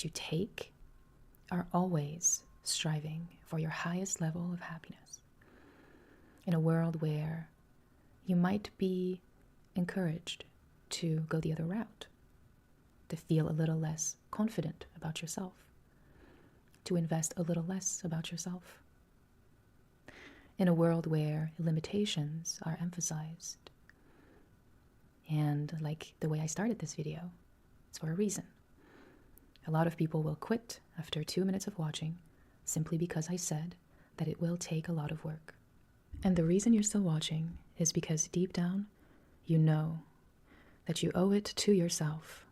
you take are always striving for your highest level of happiness. In a world where you might be encouraged to go the other route, to feel a little less confident about yourself, to invest a little less about yourself. In a world where limitations are emphasized. And like the way I started this video, it's for a reason. A lot of people will quit after 2 minutes of watching simply because I said that it will take a lot of work. And the reason you're still watching is because deep down, you know that you owe it to yourself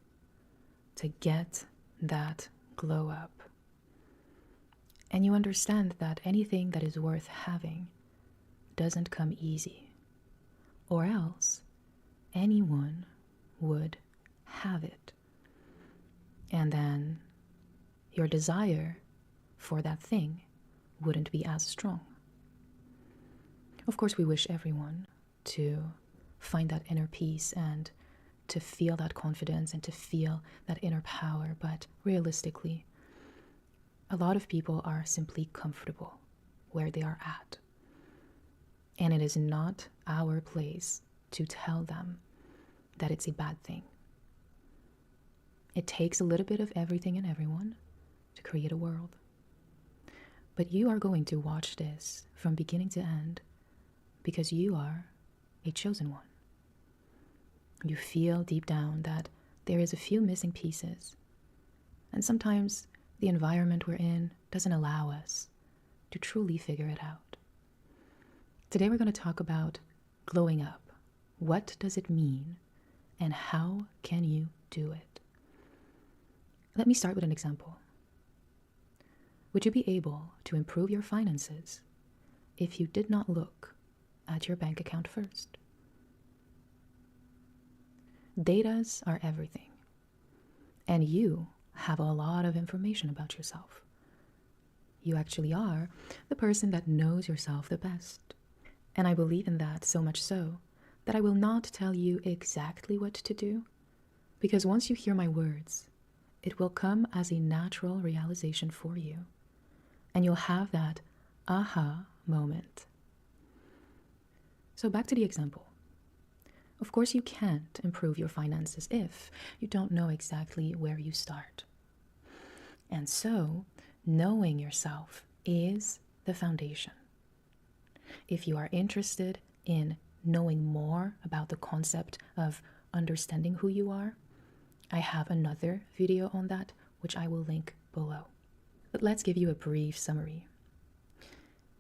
to get that glow up. And you understand that anything that is worth having doesn't come easy, or else anyone would have it. And then your desire for that thing wouldn't be as strong. Of course, we wish everyone to find that inner peace and to feel that confidence and to feel that inner power, but realistically, a lot of people are simply comfortable where they are at. And it is not our place to tell them that it's a bad thing. It takes a little bit of everything and everyone to create a world. But you are going to watch this from beginning to end because you are a chosen one. You feel deep down that there is a few missing pieces. And sometimes the environment we're in doesn't allow us to truly figure it out. Today we're going to talk about glowing up. What does it mean? And how can you do it? Let me start with an example. Would you be able to improve your finances if you did not look at your bank account first? Datas are everything. And you have a lot of information about yourself. You actually are the person that knows yourself the best. And I believe in that so much so that I will not tell you exactly what to do, because once you hear my words, it will come as a natural realization for you, and you'll have that aha moment. So back to the example. Of course, you can't improve your finances if you don't know exactly where you start. And so, knowing yourself is the foundation. If you are interested in knowing more about the concept of understanding who you are, I have another video on that, which I will link below. But let's give you a brief summary.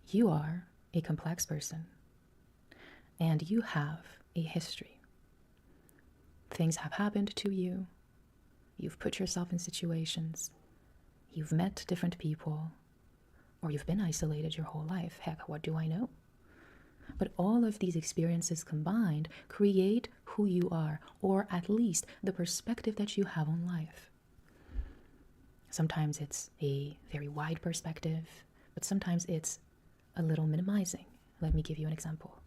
You are a complex person, and you have a history. Things have happened to you. You've put yourself in situations. You've met different people, or you've been isolated your whole life. Heck, what do I know? But all of these experiences combined create who you are, or at least the perspective that you have on life. Sometimes it's a very wide perspective, but sometimes it's a little minimizing. Let me give you an example.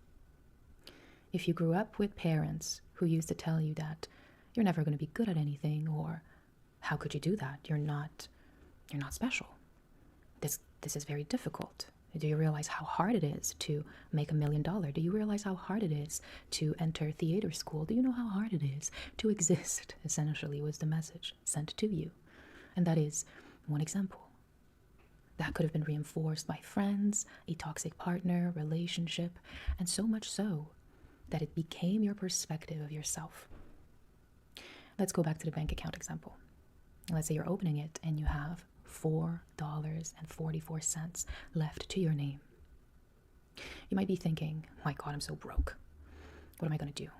If you grew up with parents who used to tell you that you're never going to be good at anything, or how could you do that? You're not special. This is very difficult. Do you realize how hard it is to make $1 million? Do you realize how hard it is to enter theater school? Do you know how hard it is to exist? Essentially was the message sent to you. And that is one example. That could have been reinforced by friends, a toxic partner, relationship, and so much so that it became your perspective of yourself. Let's go back to the bank account example. Let's say you're opening it and you have $4.44 left to your name. You might be thinking, my God, I'm so broke. What am I going to do?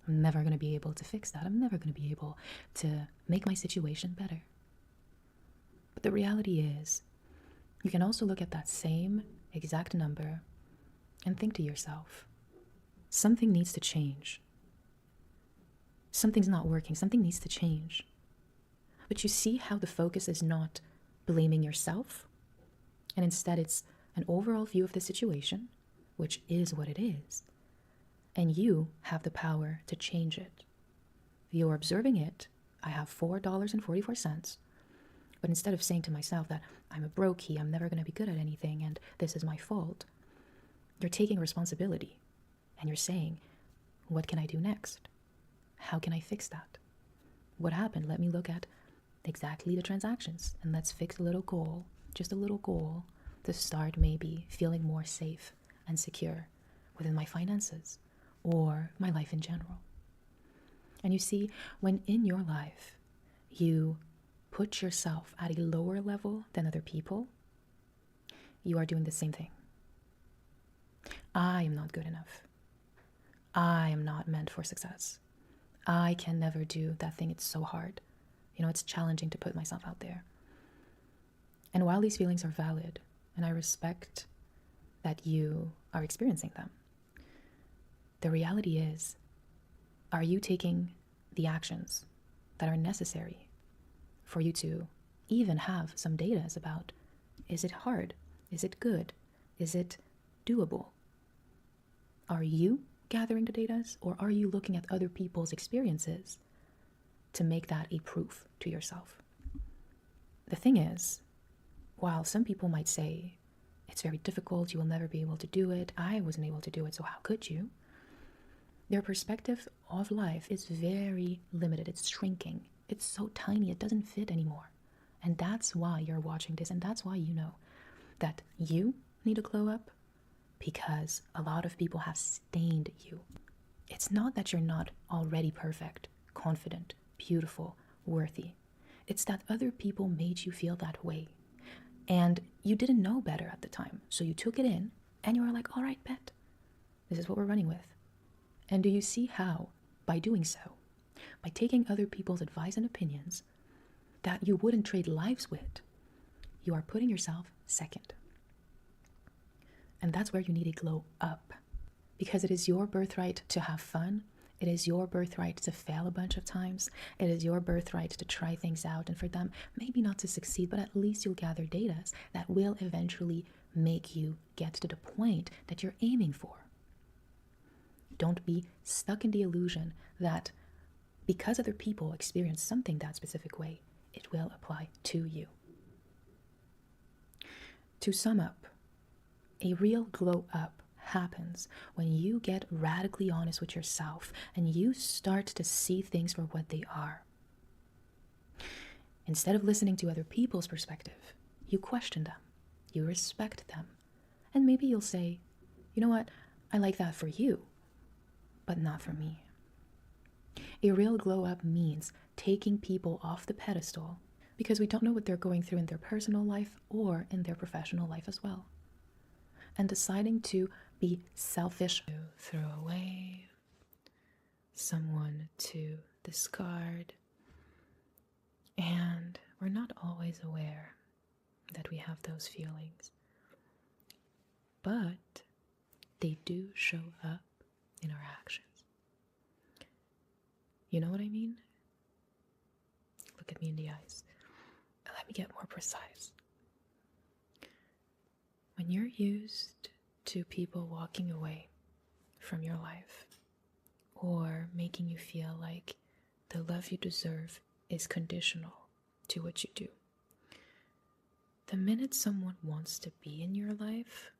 I'm never going to be able to fix that. I'm never going to be able to make my situation better. But the reality is, you can also look at that same exact number and think to yourself, something needs to change. Something's not working. Something needs to change. But you see how the focus is not blaming yourself, and instead it's an overall view of the situation, which is what it is, and you have the power to change it. You're observing it. I have $4.44. But instead of saying to myself that I'm a brokey, I'm never going to be good at anything, and this is my fault, you're taking responsibility and you're saying, what can I do next? How can I fix that? What happened? Let me look at exactly the transactions and let's fix a little goal, just a little goal to start maybe feeling more safe and secure within my finances or my life in general. And you see, when in your life you put yourself at a lower level than other people, you are doing the same thing. I am not good enough. I am not meant for success. I can never do that thing. It's so hard. It's challenging to put myself out there. And while these feelings are valid, and I respect that you are experiencing them, the reality is, are you taking the actions that are necessary for you to even have some data about, is it hard? Is it good? Is it doable? Are you gathering the data, or are you looking at other people's experiences to make that a proof to yourself? The thing is, while some people might say, it's very difficult, you will never be able to do it, I wasn't able to do it, so how could you? Their perspective of life is very limited. It's shrinking. It's so tiny, it doesn't fit anymore. And that's why you're watching this, and that's why you know that you need to glow up, because a lot of people have stained you. It's not that you're not already perfect, confident, beautiful, worthy. It's that other people made you feel that way. And you didn't know better at the time. So you took it in and you were like, all right, bet. This is what we're running with. And do you see how, by doing so, by taking other people's advice and opinions that you wouldn't trade lives with, you are putting yourself second. And that's where you need to glow up, because it is your birthright to have fun. It is your birthright to fail a bunch of times. It is your birthright to try things out, and for them, maybe not to succeed, but at least you'll gather data that will eventually make you get to the point that you're aiming for. Don't be stuck in the illusion that because other people experience something that specific way, it will apply to you. To sum up, a real glow up happens when you get radically honest with yourself and you start to see things for what they are. Instead of listening to other people's perspective, you question them, you respect them, and maybe you'll say, you know what, I like that for you, but not for me. A real glow up means taking people off the pedestal because we don't know what they're going through in their personal life or in their professional life as well. And deciding to be selfish, to throw away, someone to discard. And we're not always aware that we have those feelings. But they do show up in our actions. You know what I mean? Look at me in the eyes. And let me get more precise. When you're used to people walking away from your life or making you feel like the love you deserve is conditional to what you do, the minute someone wants to be in your life,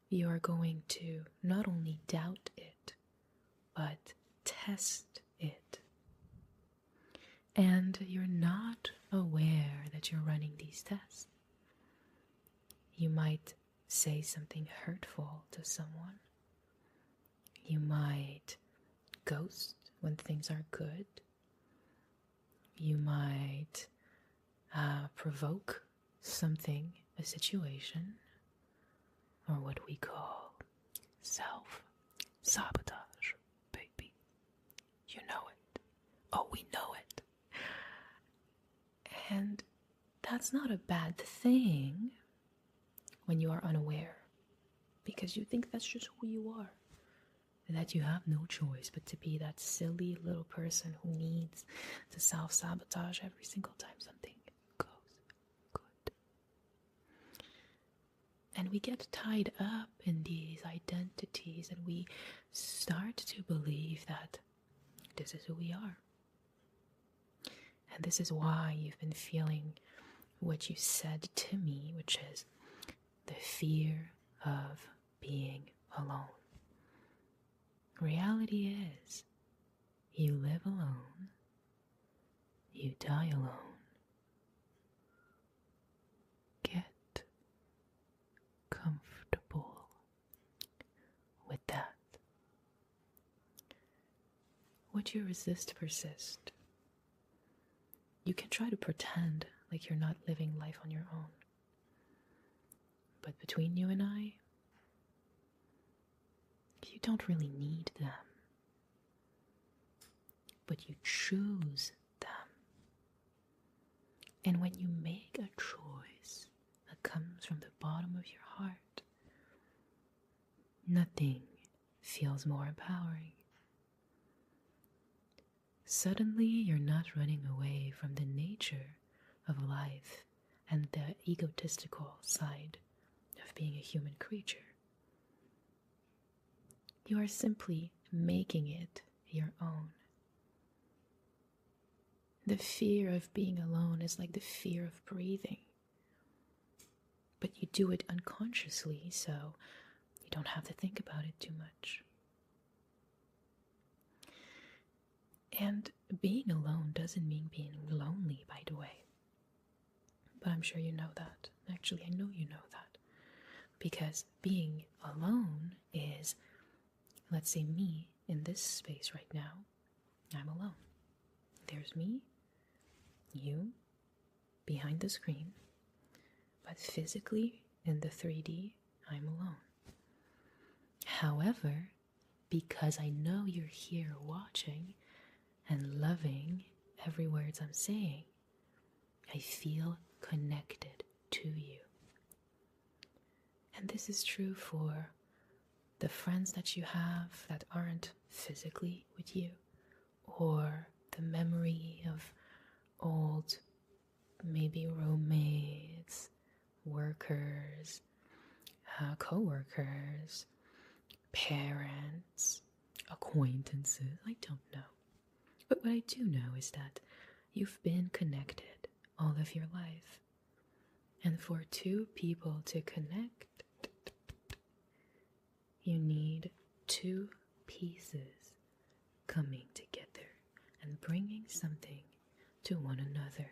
you are going to not only doubt it, but test it. And you're not aware that you're running these tests. You might say something hurtful to someone. You might ghost when things are good. You might provoke something, a situation, or what we call self-sabotage, baby. You know it. Oh, we know it. And that's not a bad thing when you are unaware, because you think that's just who you are, and that you have no choice but to be that silly little person who needs to self-sabotage every single time something goes good. And we get tied up in these identities and we start to believe that this is who we are. And this is why you've been feeling what you said to me, which is the fear of being alone. Reality is, you live alone, you die alone. Get comfortable with that. Would you resist persist? You can try to pretend like you're not living life on your own. But between you and I, you don't really need them. But you choose them. And when you make a choice that comes from the bottom of your heart, nothing feels more empowering. Suddenly, you're not running away from the nature of life and the egotistical side of being a human creature. You are simply making it your own. The fear of being alone is like the fear of breathing. But you do it unconsciously, so you don't have to think about it too much. And being alone doesn't mean being lonely, by the way. But I'm sure you know that. Actually, I know you know that. Because being alone is, let's say me in this space right now, I'm alone. There's me, you, behind the screen, but physically in the 3D, I'm alone. However, because I know you're here watching and loving every word I'm saying, I feel connected to you. And this is true for the friends that you have that aren't physically with you, or the memory of old, maybe roommates, workers, co-workers, parents, acquaintances, I don't know. But what I do know is that you've been connected all of your life. And for two people to connect, you need two pieces coming together and bringing something to one another.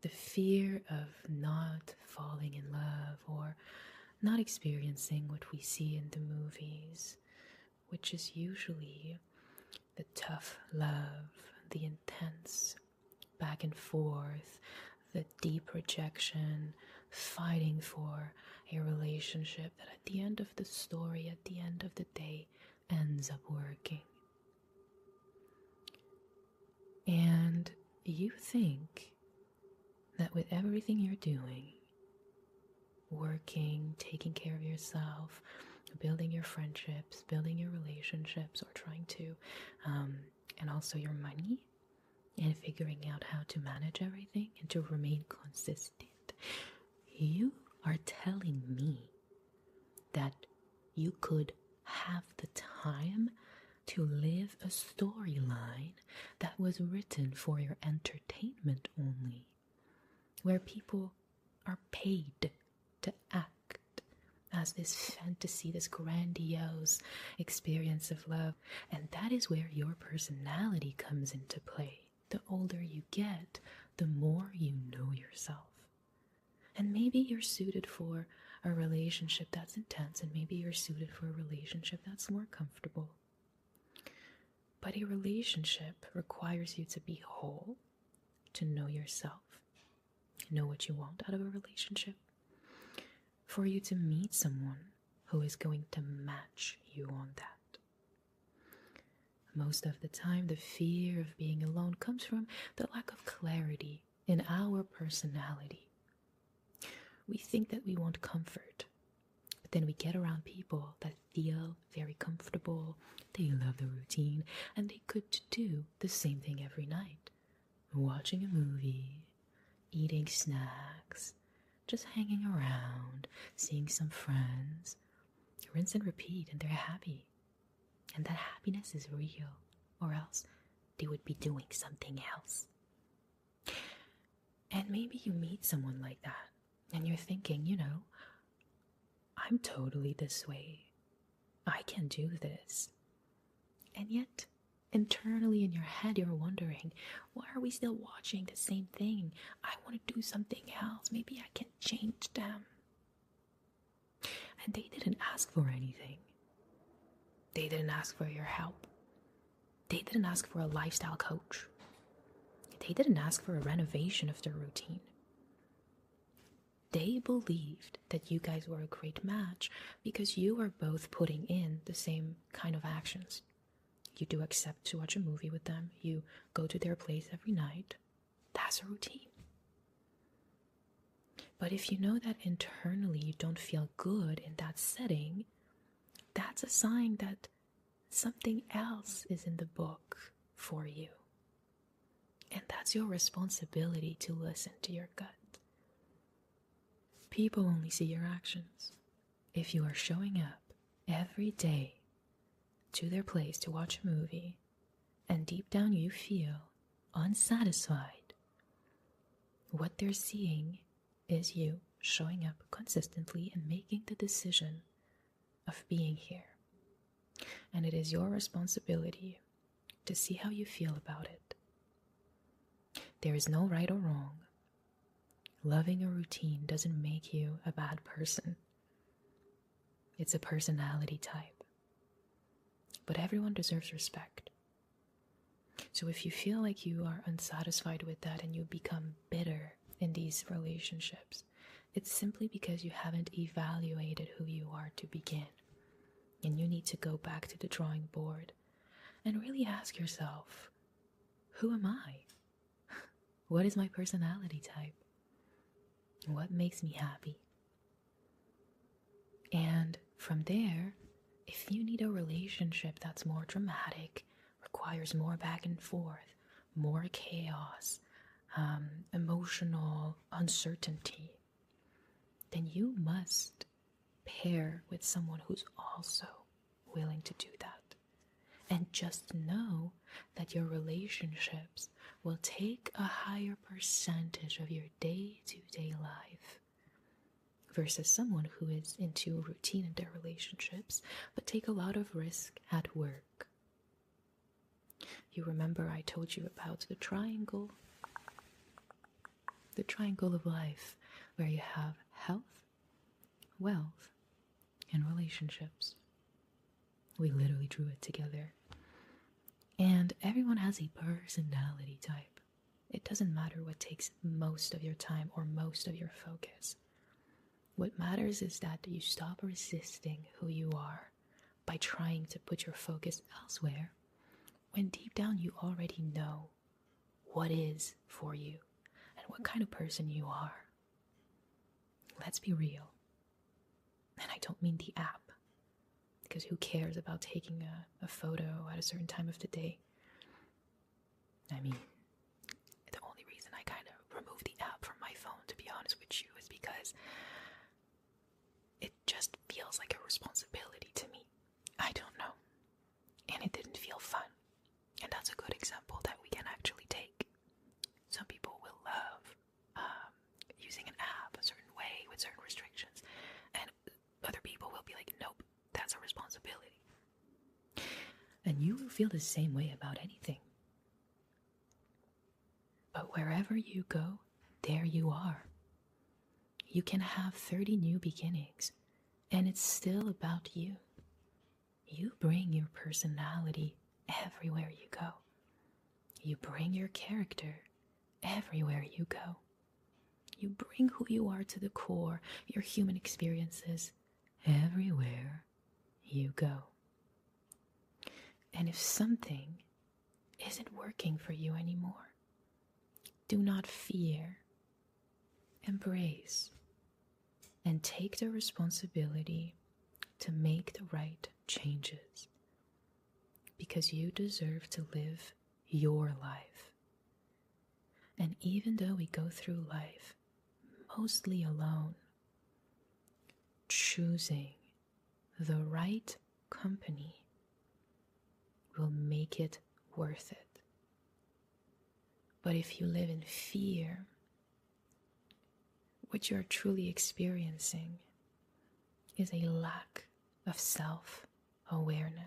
The fear of not falling in love or not experiencing what we see in the movies, which is usually the tough love, the intense back and forth, the deep rejection, fighting for a relationship that at the end of the story, at the end of the day, ends up working. And you think that with everything you're doing, working, taking care of yourself, building your friendships, building your relationships, or trying to, and also your money, and figuring out how to manage everything and to remain consistent, you are telling me that you could have the time to live a storyline that was written for your entertainment only, where people are paid to act as this fantasy, this grandiose experience of love. And that is where your personality comes into play. The older you get, the more you know yourself. And maybe you're suited for a relationship that's intense, and maybe you're suited for a relationship that's more comfortable. But a relationship requires you to be whole, to know yourself, know what you want out of a relationship, for you to meet someone who is going to match you on that. Most of the time, the fear of being alone comes from the lack of clarity in our personality. We think that we want comfort, but then we get around people that feel very comfortable, they love the routine, and they could do the same thing every night. Watching a movie, eating snacks, just hanging around, seeing some friends, rinse and repeat, and they're happy. And that happiness is real, or else they would be doing something else. And maybe you meet someone like that and you're thinking, I'm totally this way. I can do this. And yet, internally in your head, you're wondering, why are we still watching the same thing? I want to do something else. Maybe I can change them. And they didn't ask for anything. They didn't ask for your help. They didn't ask for a lifestyle coach. They didn't ask for a renovation of their routine. They believed that you guys were a great match because you are both putting in the same kind of actions. You do accept to watch a movie with them. You go to their place every night. That's a routine. But if you know that internally you don't feel good in that setting, that's a sign that something else is in the book for you. And that's your responsibility to listen to your gut. People only see your actions. If you are showing up every day to their place to watch a movie, and deep down you feel unsatisfied, what they're seeing is you showing up consistently and making the decision of being here. And it is your responsibility to see how you feel about it. There is no right or wrong. Loving a routine doesn't make you a bad person. It's a personality type. But everyone deserves respect. So if you feel like you are unsatisfied with that and you become bitter in these relationships, it's simply because you haven't evaluated who you are to begin. And you need to go back to the drawing board and really ask yourself, who am I? What is my personality type? What makes me happy? And from there, if you need a relationship that's more dramatic, requires more back and forth, more chaos, emotional uncertainty, then you must pair with someone who's also willing to do that. And just know that your relationships will take a higher percentage of your day-to-day life versus someone who is into routine in their relationships but take a lot of risk at work. You remember I told you about the triangle of life, where you have health, wealth, and relationships. We literally drew it together. And everyone has a personality type. It doesn't matter what takes most of your time or most of your focus. What matters is that you stop resisting who you are by trying to put your focus elsewhere, when deep down you already know what is for you and what kind of person you are. Let's be real. And I don't mean the app, because who cares about taking a photo at a certain time of the day? I mean, the only reason I kind of removed the app from my phone, to be honest with you, is because it just feels like a responsibility to me. I don't know. And it didn't feel fun. And that's a good example that we can actually take. Some people will love using an app a certain way with certain restrictions. And other people will be like, nope, that's a responsibility. And you will feel the same way about anything. But wherever you go, there you are. You can have 30 new beginnings, and it's still about you. You bring your personality everywhere you go. You bring your character everywhere you go. You bring who you are to the core, your human experiences, everywhere you go. And if something isn't working for you anymore, do not fear. Embrace and take the responsibility to make the right changes, because you deserve to live your life. And even though we go through life mostly alone, choosing the right company will make it worth it. But if you live in fear, what you're truly experiencing is a lack of self-awareness.